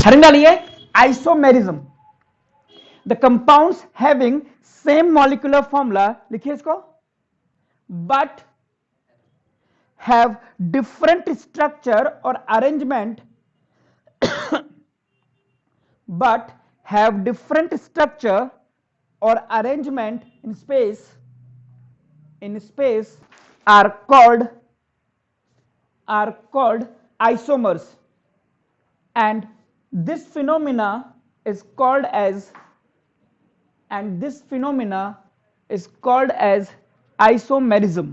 Heading डालिए isomerism, the compounds having same molecular formula, लिखिए इसको, बट हैव डिफरेंट स्ट्रक्चर और arrangement, but have different structure or arrangement in space are called isomers, and this phenomena is called as isomerism.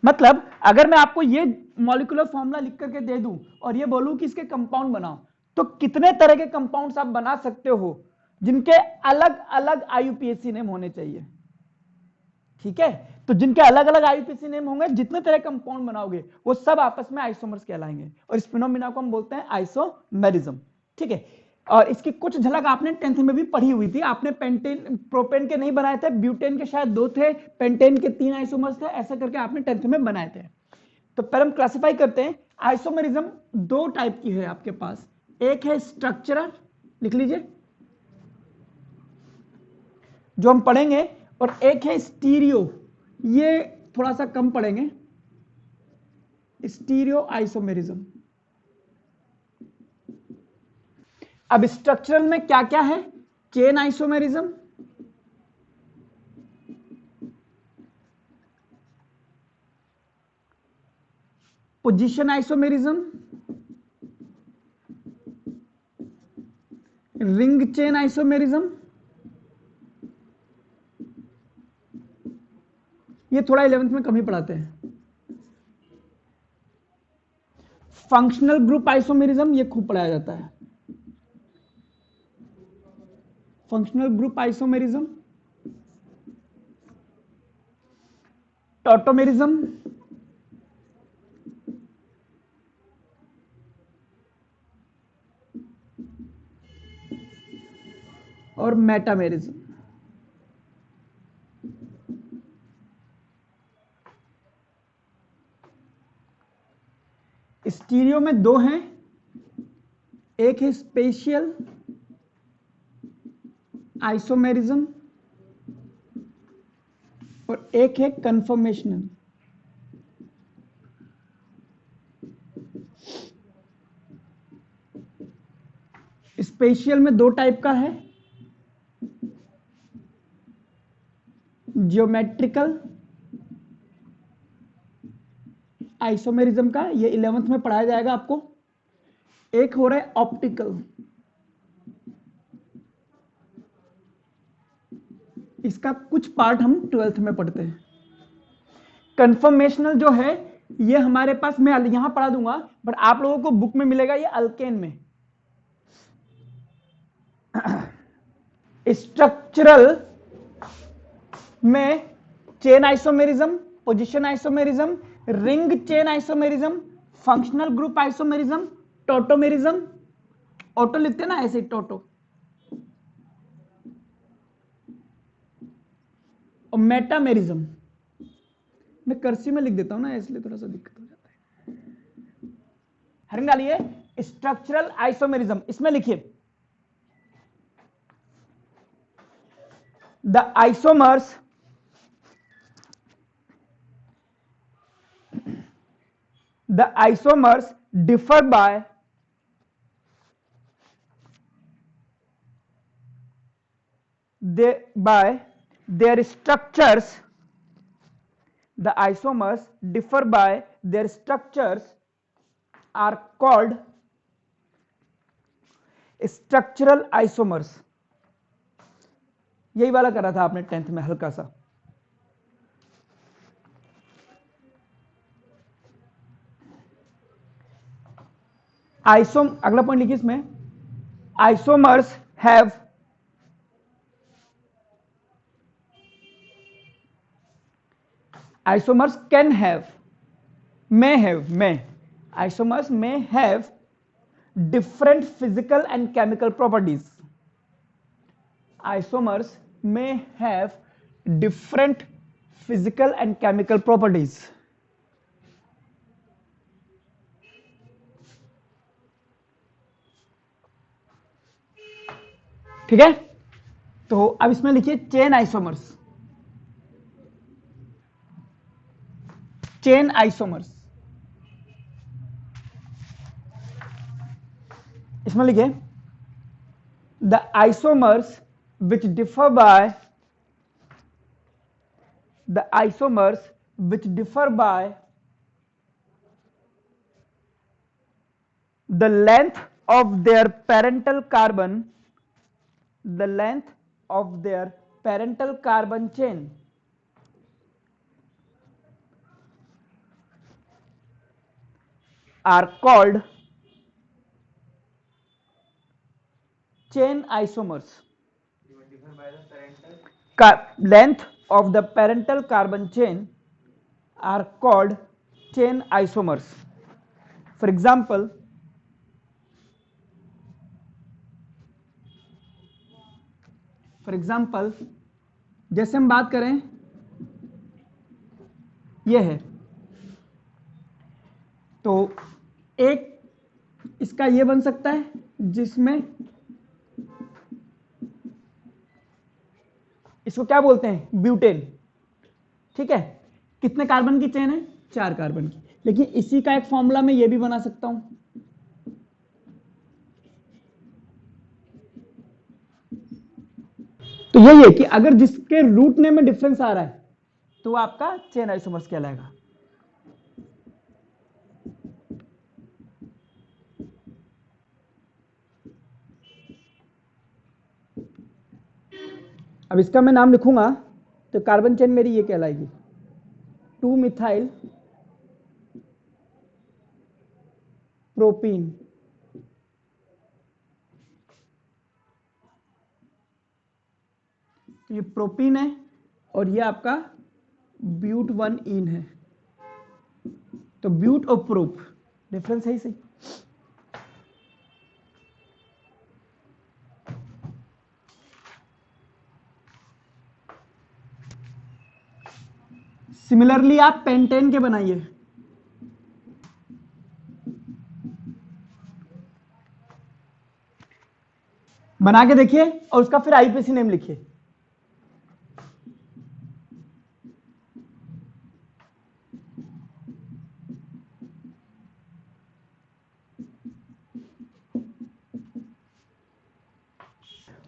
मतलब अगर मैं आपको ये molecular formula लिख करके दे दूं और ये बोलूं कि इसके कंपाउंड बनाओ, तो कितने तरह के कंपाउंड्स आप बना सकते हो जिनके अलग अलग आईयूपीएसी नेम होने चाहिए, ठीक है? तो जिनके अलग अलग आईयूपीएसी नेम होंगे, जितने तरह कंपाउंड बनाओगे वो सब आपस में आइसोमर्स कहलाएंगे, और इस फिनोमिना को हम बोलते हैं आइसोमेरिज्म, ठीक है? और इसकी कुछ झलक आपने 10th में भी पढ़ी हुई थी, आपने पेंटेन प्रोपेन के नहीं बनाए थे, ब्यूटेन के शायद 2 थे, पेंटेन के 3 आइसोमर्स थे, ऐसा करके आपने 10th में बनाए थे। तो पहले हम क्लासिफाई करते हैं। आइसोमेरिज्म 2 टाइप की है आपके पास, एक है स्ट्रक्चरल, लिख लीजिए जो हम पढ़ेंगे, और एक है स्टीरियो, ये थोड़ा सा कम पढ़ेंगे, स्टीरियो आइसोमेरिज्म। अब स्ट्रक्चरल में क्या क्या है? Chain isomerism, position isomerism, ring chain isomerism, ये थोड़ा 11th में कम ही पढ़ाते हैं। फंक्शनल ग्रुप आइसोमेरिज्म, ये खूब पढ़ाया जाता है। फंक्शनल ग्रुप आइसोमेरिज्म, टॉटोमेरिज्म, और मेटामेरिज्म। स्टीरियो में 2 हैं, एक है स्पेशियल आइसोमेरिज्म और एक है कन्फर्मेशनल। स्पेशियल में 2 टाइप का है, जियोमेट्रिकल आइसोमेरिज्म का, ये 11th में पढ़ाया जाएगा आपको। एक हो रहा है ऑप्टिकल, इसका कुछ पार्ट हम 12th में पढ़ते हैं। कन्फर्मेशनल जो है ये हमारे पास, मैं यहां पढ़ा दूंगा, बट आप लोगों को बुक में मिलेगा ये अल्केन में। स्ट्रक्चरल में chain isomerism, position isomerism, ring chain isomerism, functional group isomerism, tautomerism, auto लिखते हैं ना ऐसे, टोटो, और मेटामेरिज्म। मैं कर्सिव में लिख देता हूं ना, इसलिए थोड़ा सा दिक्कत हो जाता है। हेडिंग डालिए स्ट्रक्चरल आइसोमेरिज्म, इसमें लिखिए the isomers differ by their structures. The isomers differ by their structures are called structural isomers. यही वाला करा था आपने 10th में हल्का सा। अगला पॉइंट लिखिए इसमें, isomers have isomers can have, isomers may have different physical and chemical properties. Isomers may have different physical and chemical properties. ठीक है, तो अब इसमें लिखिए चेन आइसोमर्स, चेन आइसोमर्स, इसमें लिखिए the isomers which differ by the isomers which differ by the length of their parental carbon, the length of their parental carbon chain are called chain isomers. Length of the parental carbon chain are called chain isomers. For example, जैसे हम बात करें ये है, तो एक इसका ये बन सकता है जिसमें इसको क्या बोलते हैं, ब्यूटेन। ठीक है, कितने कार्बन की चेन है, 4 कार्बन की। लेकिन इसी का एक फॉर्मूला मैं ये भी बना सकता हूं, तो यही है कि अगर जिसके रूट नेम में डिफरेंस आ रहा है तो आपका चेन आइसोमर्स कहलाएगा। अब इसका मैं नाम लिखूंगा तो कार्बन चेन मेरी ये कहलाएगी 2 मिथाइल प्रोपीन। तो ये प्रोपीन है और ये आपका ब्यूट 1 इन है, तो ब्यूट और प्रोप डिफरेंस है ही सही। सिमिलरली आप पेंटेन के बनाइए, बना के देखिए और उसका फिर आईपीसी नेम लिखिए।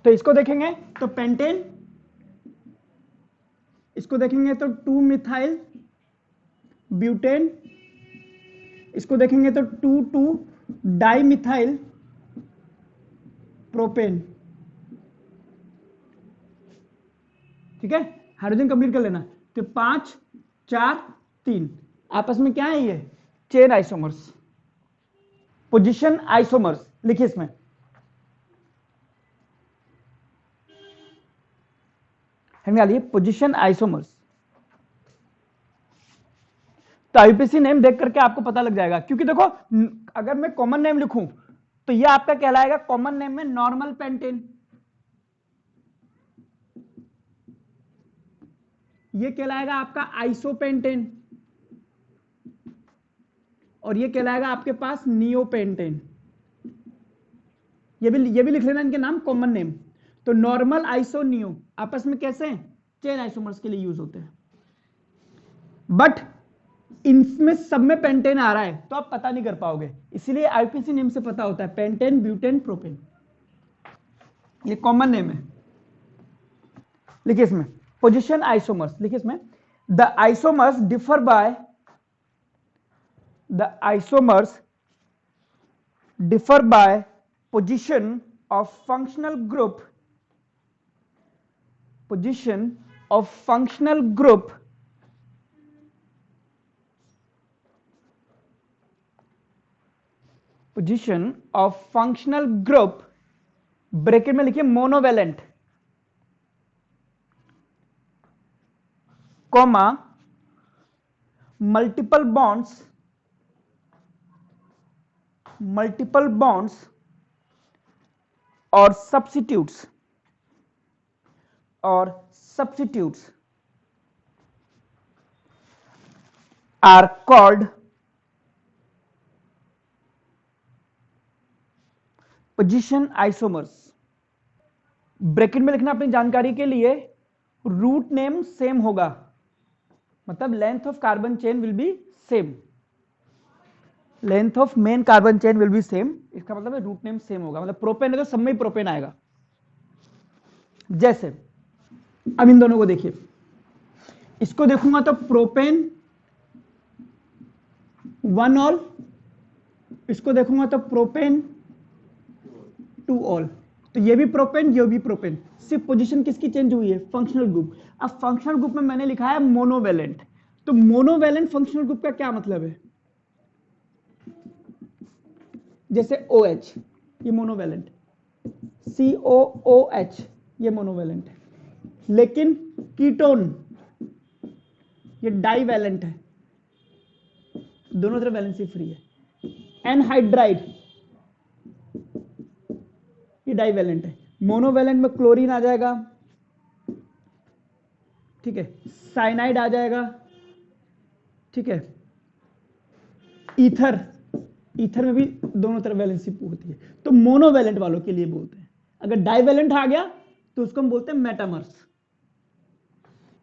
तो इसको देखेंगे तो पेंटेन, इसको देखेंगे तो 2 मिथाइल ब्यूटेन, इसको देखेंगे तो 2 डाई मिथाइल प्रोपेन। ठीक है, हाइड्रोजन कंप्लीट कर लेना। तो 5 4 3 आपस में क्या है, ये चेन आइसोमर्स। पोजीशन आइसोमर्स लिखिए इसमें, डालिए पोजीशन आइसोमर्स। तो आईपीसी नेम देख करके आपको पता लग जाएगा, क्योंकि देखो अगर मैं कॉमन नेम लिखूं तो ये आपका कहलाएगा कॉमन नेम में नॉर्मल पेंटेन, ये कहलाएगा आपका आइसोपेंटेन, और ये कहलाएगा आपके पास नियोपेंटेन। ये भी लिख लेना इनके नाम कॉमन नेम। तो नॉर्मल आइसो नियो आपस में कैसे हैं, चेन आइसोमर्स के लिए यूज होते हैं। बट इनमें सब में पेंटेन आ रहा है तो आप पता नहीं कर पाओगे, इसीलिए आईपीसी नेम से पता होता है, पेंटेन ब्यूटेन प्रोपेन, ये कॉमन नेम है। लिखिए इसमें पोजीशन आइसोमर्स, लिखिए इसमें the isomers differ by, the isomers differ by position of functional group, position of functional group, position of functional group, bracket में लिखिए monovalent, comma multiple bonds, multiple bonds और substitutes, और substitutes are called position isomers. Bracket में लिखना अपनी जानकारी के लिए, रूट नेम सेम होगा, मतलब length of carbon chain will be same, length of main carbon chain will be same, इसका मतलब है रूट नेम सेम होगा, मतलब प्रोपेन है तो सब में ही प्रोपेन आएगा। जैसे अब इन दोनों को देखिए, इसको देखूंगा तो प्रोपेन 1 ऑल, इसको देखूंगा तो प्रोपेन 2 ऑल, तो ये भी प्रोपेन ये भी प्रोपेन, सिर्फ पोजीशन किसकी चेंज हुई है, फंक्शनल ग्रुप। अब फंक्शनल ग्रुप में मैंने लिखा है मोनोवेलेंट, तो मोनोवेलेंट फंक्शनल ग्रुप का क्या मतलब है, जैसे OH ये मोनोवेलेंट, COOH ये मोनोवेलेंट है, लेकिन कीटोन ये डाइवेलेंट है, दोनों तरफ वैलेंसी फ्री है। एनहाइड्राइड ये डाइवेलेंट है, मोनोवेलेंट में क्लोरीन आ जाएगा, ठीक है, साइनाइड आ जाएगा, ठीक है, ईथर, ईथर में भी दोनों तरफ वैलेंसी होती है, तो मोनोवेलेंट वालों के लिए बोलते हैं। अगर डाइवेलेंट आ गया तो उसको हम बोलते हैं मेटामर्स,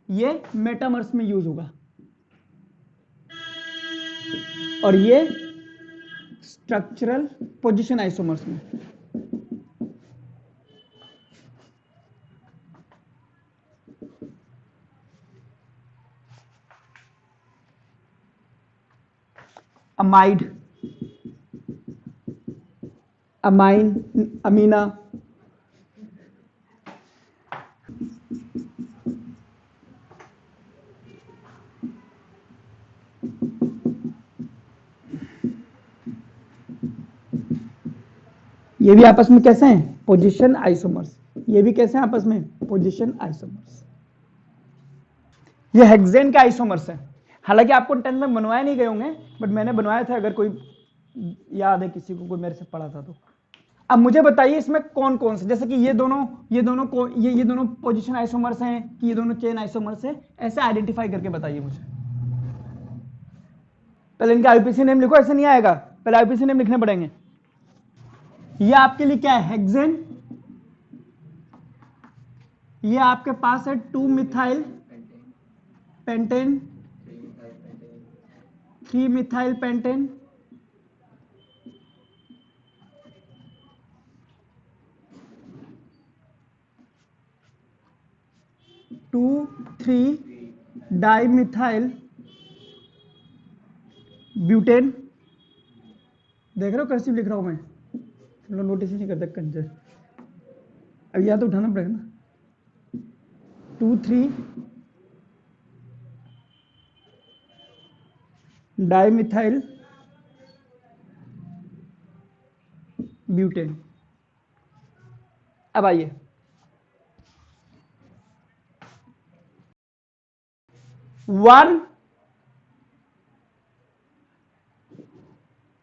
ये मेटामर्स में यूज होगा, और ये स्ट्रक्चरल पोजीशन आइसोमर्स में। अमाइड, अमाइन, अमीना, ये भी आपस में कैसे हैं, पोजीशन आइसोमर्स, ये भी कैसे हैं आपस में, पोजीशन आइसोमर्स। ये हेक्सेन के आइसोमर्स हैं, हालांकि आपको 10 में बनवाए नहीं गए होंगे, बट मैंने बनवाया था, अगर कोई याद है किसी को, कोई मेरे से पढ़ा था तो। अब मुझे बताइए इसमें कौन कौन से, जैसे कि ये दोनों पोजीशन आइसोमर्स हैं कि ये दोनों चेन आइसोमर्स हैं, ऐसे आइडेंटिफाई करके बताइए मुझे। पहले इनके आईपीसी नेम लिखो, ऐसे नहीं आएगा, पहले आईपीसी नेम लिखने पड़ेंगे। ये आपके लिए क्या है, हेक्सेन, ये आपके पास है 2 methyl pentane, 3 methyl pentane, 2,3 dimethyl butane, देख रहे हो कर्सिव लिख रहा हूं मैं, लोग नोटिस नहीं करते कंजर, अब यहां तो उठाना पड़ेगा ना, 2,3 डाइमिथाइल ब्यूटेन। अब आइए, वन,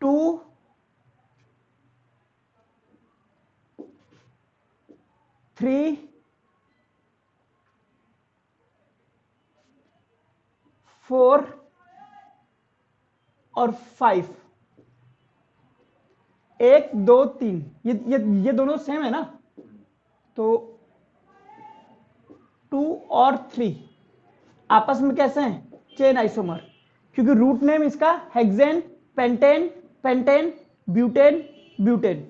2, 3, 4 और 5, 1, 2, 3, ये दोनों सेम है ना, तो 2 और 3 आपस में कैसे हैं, चेन आइसोमर, क्योंकि रूट नेम इसका hexane, pentane, pentane, butane, butane,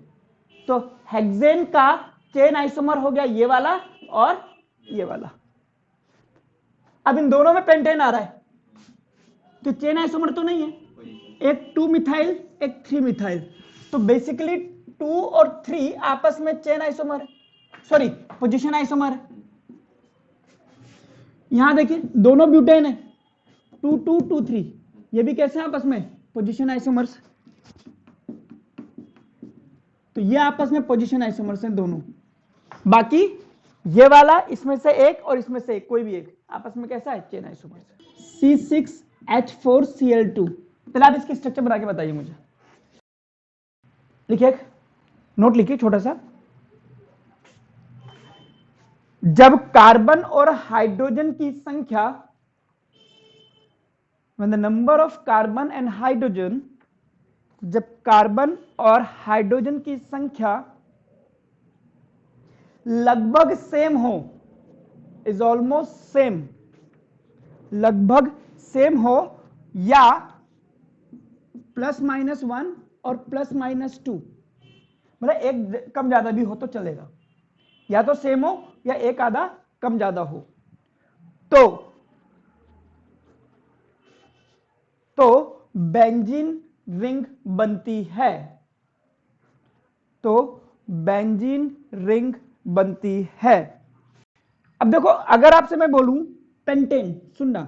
तो हेक्सेन का चेन आइसोमर हो गया ये वाला और ये वाला। अब इन दोनों में पेंटेन आ रहा है तो चेन आइसोमर तो नहीं है, एक 2 मिथाइल एक 3 मिथाइल, तो बेसिकली 2 और 3 आपस में चेन आइसोमर है, सॉरी पोजीशन आइसोमर है। यहां देखिए दोनों ब्यूटेन है, 2, 2, 2, 3, ये भी कैसे आपस में पोजीशन आइसोमर्स, तो ये आपस में पोजीशन आइसोमर्स हैं दोनों। बाकी ये वाला इसमें से एक और इसमें से एक, कोई भी एक आपस में कैसा है, चेन आइसोमर्स। C6H4Cl2, पहले आप इसकी स्ट्रक्चर बना के बताइए मुझे, लिखिए, नोट लिखिए छोटा सा, जब कार्बन और हाइड्रोजन की संख्या, when the number of carbon and hydrogen, जब कार्बन और हाइड्रोजन की संख्या लगभग सेम हो, इज ऑलमोस्ट सेम, लगभग सेम हो, या +-1 और +-2, मतलब एक कम ज्यादा भी हो तो चलेगा, या तो सेम हो या एक आधा कम ज्यादा हो। तो बेंजीन रिंग बनती है, तो बेंजीन रिंग बनती है। अब देखो, अगर आपसे मैं बोलूं पेंटेन, सुनना,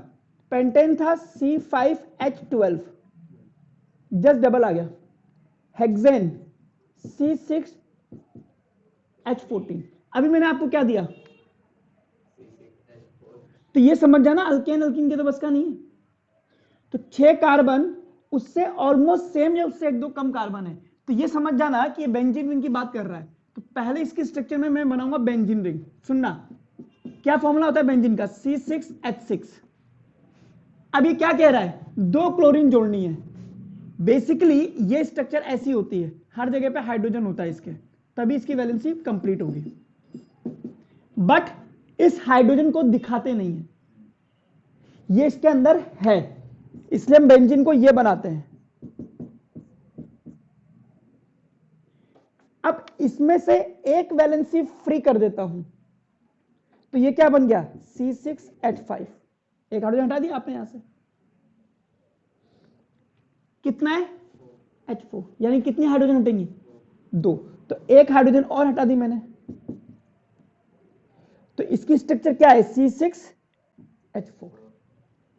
पेंटेन था C5H12, जस्ट डबल आ गया, हेक्सेन C6H14, अभी मैंने आपको क्या दिया, तो ये समझ जाना अल्केन अल्कीन के तो बस का नहीं है। तो 6 कार्बन उससे ऑलमोस्ट सेम या उससे 1-2 कम कार्बन है, तो ये समझ जाना कि ये बेंजीन रिंग की बात कर रहा है। तो पहले इसके स्ट्रक्चर में मैं बनाऊंगा बेंजीन रिंग। सुनना, क्या फॉर्मूला होता है बेंजीन का, C6H6। अब ये क्या कह रहा है, 2 क्लोरीन जोड़नी है। बेसिकली ये स्ट्रक्चर ऐसी होती है, हर जगह पे हाइड्रोजन होता है इसके, तभी इसकी वैलेंसी कंप्लीट होगी, बट इस हाइड्रोजन को दिखाते नहीं है, ये इसके अंदर है, इसलिए हम बेंजीन को ये बनाते हैं। अब इसमें से एक वैलेंसी फ्री कर देता हूं, तो ये क्या बन गया, C6H5, एक हाइड्रोजन हटा दिया आपने यहां से, कितना है H4, यानी कितनी हाइड्रोजन हटेंगी, 2, तो एक हाइड्रोजन और हटा दी मैंने, तो इसकी स्ट्रक्चर क्या है, C6H4।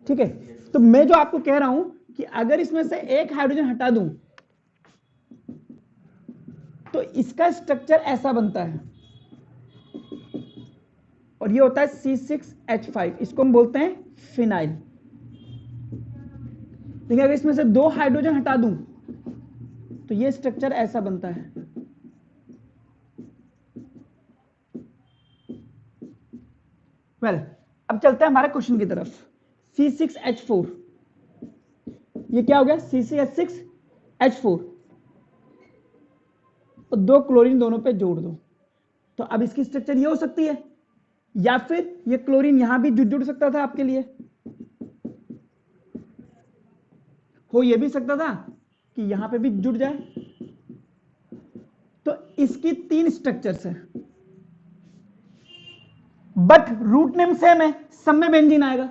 ठीक है, तो मैं जो आपको कह रहा हूं कि अगर इसमें से एक हाइड्रोजन हटा दूं तो इसका स्ट्रक्चर ऐसा बनता है, और ये होता है C6H5, इसको हम बोलते हैं फिनाइल। लेकिन अगर इसमें से 2 हाइड्रोजन हटा दूं तो ये स्ट्रक्चर ऐसा बनता है। वेल, अब चलते हैं हमारे क्वेश्चन की तरफ। C6H4, ये क्या हो गया, C6H4, और 2 क्लोरीन दोनों पे जोड़ दो, तो अब इसकी स्ट्रक्चर ये हो सकती है, या फिर ये क्लोरीन यहां भी जुड़ सकता था आपके लिए, हो ये भी सकता था कि यहां पे भी जुड़ जाए। तो इसकी 3 स्ट्रक्चर्स है, बट रूट नेम सेम है, सब में बेंजीन आएगा,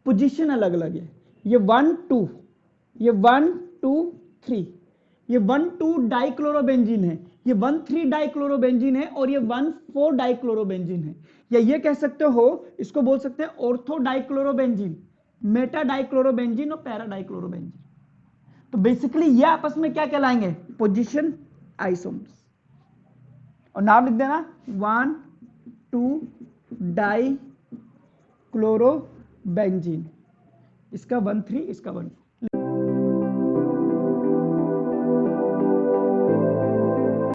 पोजीशन अलग अलग है, ये 1 2, ये 1 2 3, ये 1 2 डाइक्लोरोबेंजीन है, ये 1 3 डाइक्लोरोबेंजीन है, और ये 1 4 डाइक्लोरोबेंजीन है, या ये कह सकते हो, इसको बोल सकते हैं ऑर्थो डाइक्लोरोबेंजीन, मेटा डाइक्लोरोबेंजीन और पैरा डाइक्लोरोबेंजीन। तो बेसिकली ये आपस में क्या कहलाएंगे, पोजीशन आइसोमर्स, और नाम लिख देना 1 2 डाइक्लोरोबेंजीन, इसका 1 3, इसका 1 2।